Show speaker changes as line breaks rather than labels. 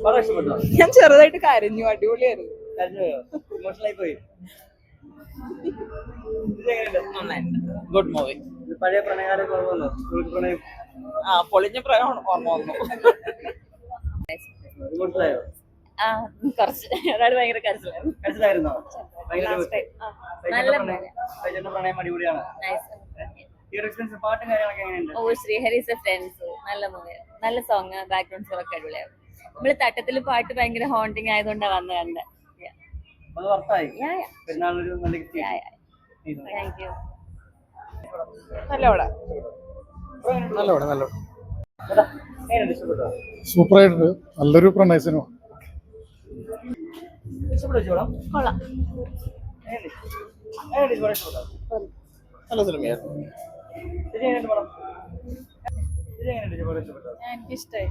പടം ഇഷ്ടപ്പെട്ടോ?
ഞാൻ ചെറുതായിട്ട് കരഞ്ഞു. അടിപൊളിയായിരുന്നു.
കരഞ്ഞുപോയോ? ഇമോഷണലായി പോയി.
Good movie.
ഇത് പഴയ പ്രണയകാലൊക്കെ ഓർമ്മ വന്നോ? സ്കൂൾ പ്രണയം
പൊളിഞ്ഞ പ്രയോഗം ഓർമ്മ വന്നു.
ഇമോഷണലായോ?
കുറച്ച് ഒരാൾ ഭയങ്കര കരച്ചിലായിരുന്നു.
കരച്ചിലായിരുന്നോ? ഭയങ്കര
നല്ല
സൈജന്റെ പ്രണയം അടിപൊളിയാണ്. ഈ ഒരു എക്സ്പീരിയൻസ് പാട്ടും കാര്യങ്ങളൊക്കെ എങ്ങനെയുണ്ട്?
ഓ ശ്രീഹരിസ് ഫ്രണ്ട്സ് നല്ല മൂവി, നല്ല സോങ്, ബാക്ക്ഗ്രൗണ്ട് സ്കോർ ഒക്കെ അടിപൊളിയായിരുന്നു. നമ്മള് തട്ടത്തില് പാട്ട് ഭയങ്കര ഹോണ്ടിങ് ആയതുകൊണ്ടാണ് വന്ന് കണ്ടത്.
അത് വർത്തായി പെരുന്നാളൊരു നല്ല ഗിഫ്റ്റ്.
Thank you.
നല്ല പടം.
എങ്ങനെയുണ്ട്? ഇഷ്ടപ്പെട്ടോ?
സൂപ്പറായിട്ടുണ്ട്. നല്ലൊരു പ്രണയ സിനിമ.
ഇഷ്ടപ്പെട്ടോ ചോളം?
കൊള്ളാം.
എങ്ങനെയുണ്ട് ചോളം? ഇഷ്ടപ്പെട്ടോ?
നല്ല സിനിമയായിരുന്നു.
ഇത് എങ്ങനെയുണ്ട് പടം? ഇത് എങ്ങനെയുണ്ട് ചോളം? ഇഷ്ടപ്പെട്ടോ?
എനിക്കിഷ്ടായി.